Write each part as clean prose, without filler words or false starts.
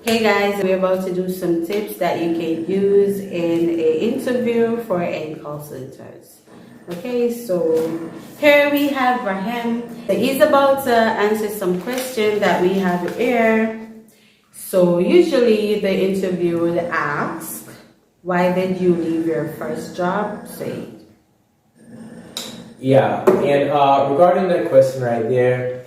Hey guys, we're about to do some tips that you can use in an interview for any call centers. Okay, so here we have Rahim. He's about to answer some questions that we have here. So usually the interview would ask, why did you leave your first job? Say. Yeah, and regarding that question right there,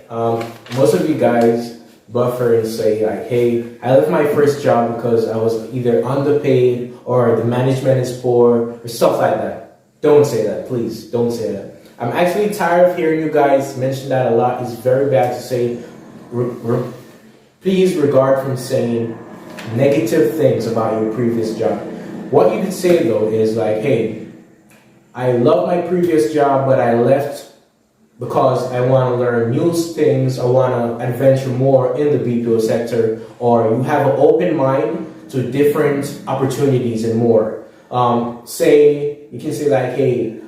most of you guys buffer and say like, hey, I left my first job because I was either underpaid or the management is poor or stuff like that. Don't say that, please. Don't say that. I'm actually tired of hearing you guys mention that a lot. It's very bad to say. Please regard from saying negative things about your previous job. What you could say though is like, hey, I love my previous job, but I left because I want to learn new things, I want to adventure more in the BPO sector, or you have an open mind to different opportunities and more. You can say like, hey,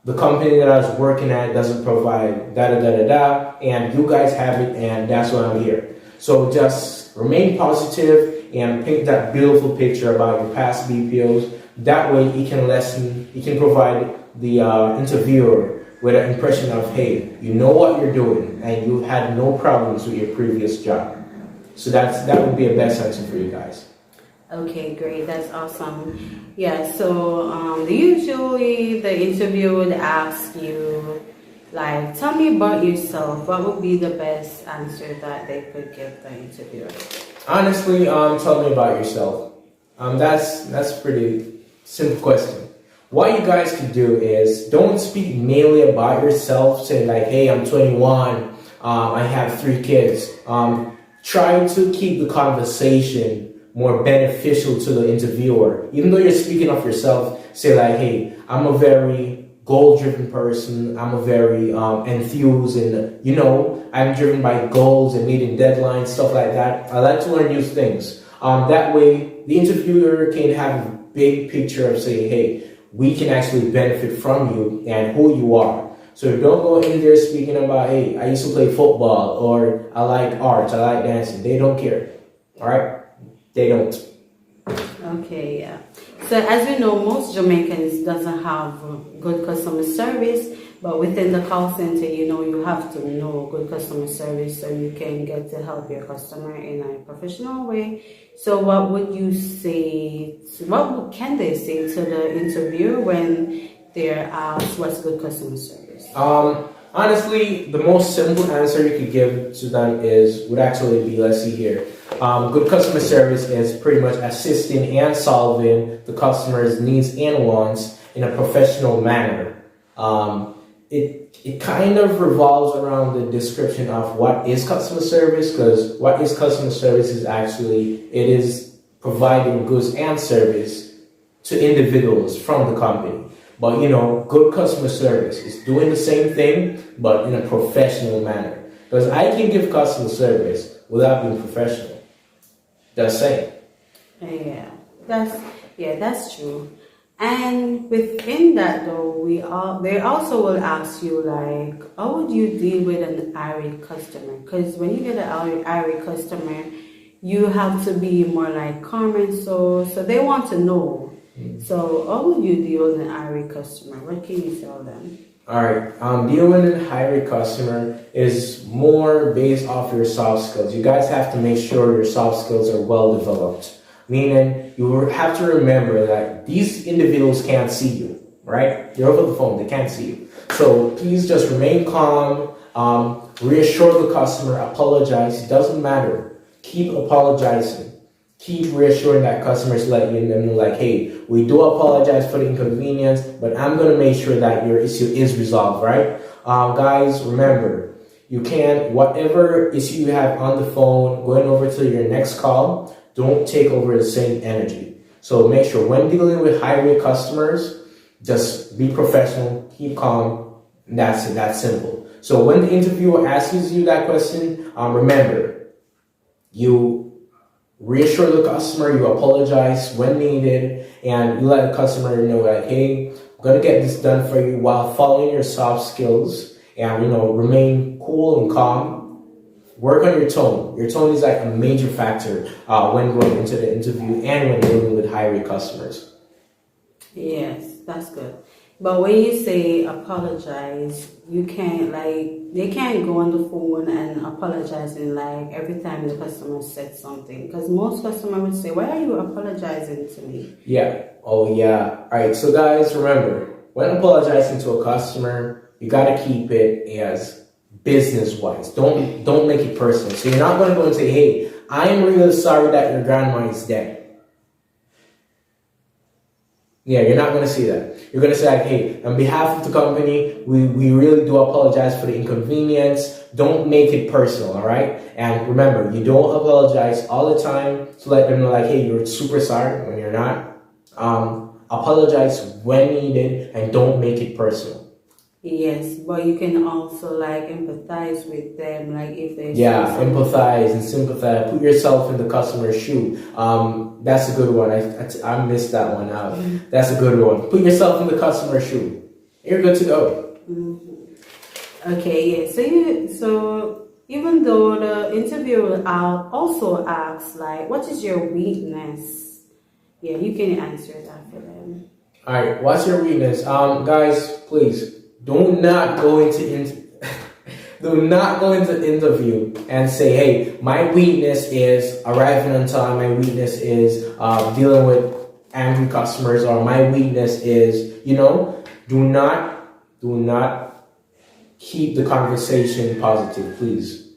the company that I was working at doesn't provide da-da-da-da-da, and you guys have it, and that's why I'm here. So just remain positive and paint that beautiful picture about your past BPOs. That way it can provide the interviewer with an impression of, hey, you know what you're doing and you had no problems with your previous job. So that would be a best answer for you guys. Okay, great. That's awesome. Yeah, so usually the interview would ask you, like, tell me about yourself. What would be the best answer that they could give the interviewer? Honestly, tell me about yourself. That's a pretty simple question. What you guys can do is don't speak mainly about yourself. Say like, hey, I'm 21. I have 3 kids. Try to keep the conversation more beneficial to the interviewer. Even though you're speaking of yourself, say like, hey, I'm a very goal-driven person. I'm a very enthused and, I'm driven by goals and meeting deadlines, stuff like that. I like to learn new things. That way, the interviewer can have a big picture of saying, hey, we can actually benefit from you and who you are. So don't go in there speaking about, hey, I used to play football, or I like art, I like dancing. They don't care. All right? They don't. Okay, yeah. So as we know, most Jamaicans doesn't have good customer service, but within the call center, you have to know good customer service so you can get to help your customer in a professional way. So what would you say, what can they say to the interviewer when they're asked what's good customer service? Honestly, the most simple answer you could give to them would actually be, let's see here. Good customer service is pretty much assisting and solving the customer's needs and wants in a professional manner. It kind of revolves around the description of what is customer service, because what is customer service is it is providing goods and service to individuals from the company. But good customer service is doing the same thing, but in a professional manner. Because I can give customer service without being professional. That's saying. Yeah, that's true. And within that though, they also will ask you like, how would you deal with an irate customer? Because when you get an irate customer, you have to be more like calm, and so they want to know. So how would you deal with an irate customer? What can you tell them? All right, dealing with an irate customer is more based off your soft skills. You guys have to make sure your soft skills are well developed. Meaning, you have to remember that these individuals can't see you, right? You're over the phone, they can't see you. So please just remain calm, reassure the customer, apologize. It doesn't matter. Keep apologizing. Keep reassuring that customers, letting them know like, hey, we do apologize for the inconvenience, but I'm going to make sure that your issue is resolved, right? Guys, remember, whatever issue you have on the phone, going over to your next call, don't take over the same energy. So make sure when dealing with high-rate customers, just be professional, keep calm, and that's it. That's simple. So when the interviewer asks you that question, remember, you reassure the customer, you apologize when needed, and you let the customer know like, hey, I'm going to get this done for you while following your soft skills and, remain cool and calm. work on your tone. Your tone is like a major factor when going into the interview and when dealing with high-rate customers. Yes, that's good. But when you say apologize, you can't they can't go on the phone and apologizing like every time the customer said something. Because most customers would say, why are you apologizing to me? Yeah. Oh, yeah. All right. So, guys, remember, when apologizing to a customer, you got to keep it as business-wise. Don't make it personal. So you're not going to go and say, hey, I am really sorry that your grandma is dead. Yeah, you're not going to say that. You're going to say, like, hey, on behalf of the company, we really do apologize for the inconvenience. Don't make it personal, all right? And remember, you don't apologize all the time to let them know, like, hey, you're super sorry when you're not. Apologize when needed and don't make it personal. Yes, but you can also empathize with them, like if they empathize and sympathize. Put yourself in the customer's shoe. That's a good one. I missed that one out. Mm-hmm. That's a good one. Put yourself in the customer's shoe. You're good to go. Mm-hmm. Okay, yeah. So even though the interviewer also asks what is your weakness? Yeah, you can answer that for them. All right, what's your weakness? Guys, please. Do not go into interview and say, hey, my weakness is arriving on time. My weakness is dealing with angry customers, or my weakness is, do not keep the conversation positive, please.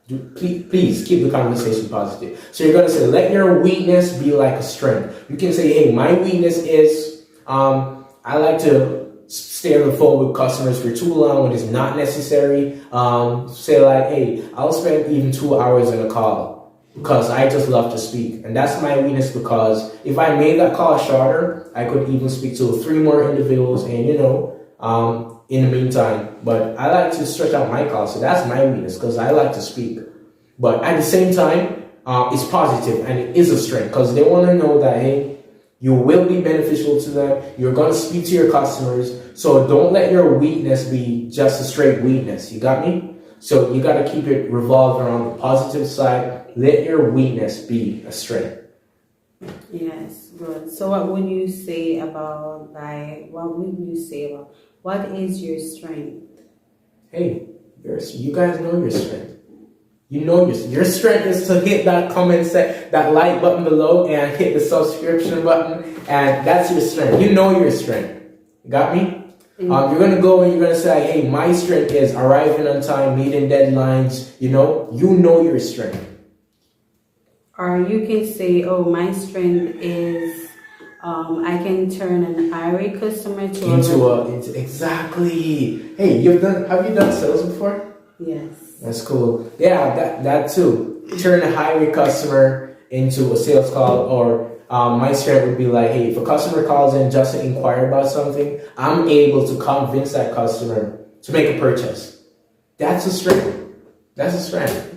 Please keep the conversation positive. So you're going to say, let your weakness be like a strength. You can say, hey, my weakness is I like to stay on the phone with customers for too long when it's not necessary. Say hey, I'll spend even 2 hours in a call because I just love to speak. And that's my weakness, because if I made that call shorter, I could even speak to 3 more individuals and, in the meantime. But I like to stretch out my call. So that's my weakness, because I like to speak. But at the same time, it's positive and it is a strength, because they want to know that, hey, you will be beneficial to them. You're going to speak to your customers. So don't let your weakness be just a straight weakness. You got me? So you got to keep it revolved around the positive side. Let your weakness be a strength. Yes, good. So what would you say about what is your strength? Hey, you guys know your strength. You know your strength is to hit that that like button below and hit the subscription button, and that's your strength. You know your strength. You got me? Mm-hmm. You're gonna go and you're gonna say, hey, my strength is arriving on time, meeting deadlines. You know your strength. Or you can say, oh, my strength is I can turn an irate customer into exactly. Hey, have you done sales before? Yes. That's cool. Yeah, that too. Turn a high-rate customer into a sales call, or my strength would be hey, if a customer calls in just to inquire about something, I'm able to convince that customer to make a purchase. That's a strength. That's a strength.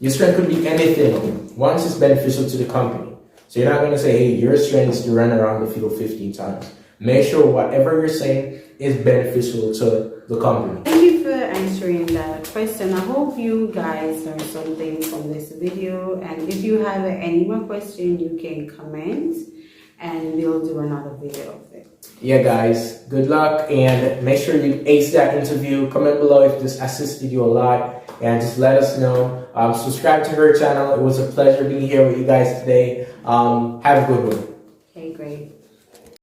Your strength could be anything once it's beneficial to the company. So you're not going to say, hey, your strength is to run around the field 15 times. Make sure whatever you're saying is beneficial to the company. Thank you for answering that question. I hope you guys learned something from this video. And if you have any more questions, you can comment and we'll do another video of it. Yeah, guys, good luck and make sure you ace that interview. Comment below if this assisted you a lot, and just let us know. Subscribe to her channel. It was a pleasure being here with you guys today. Have a good one. Okay, great.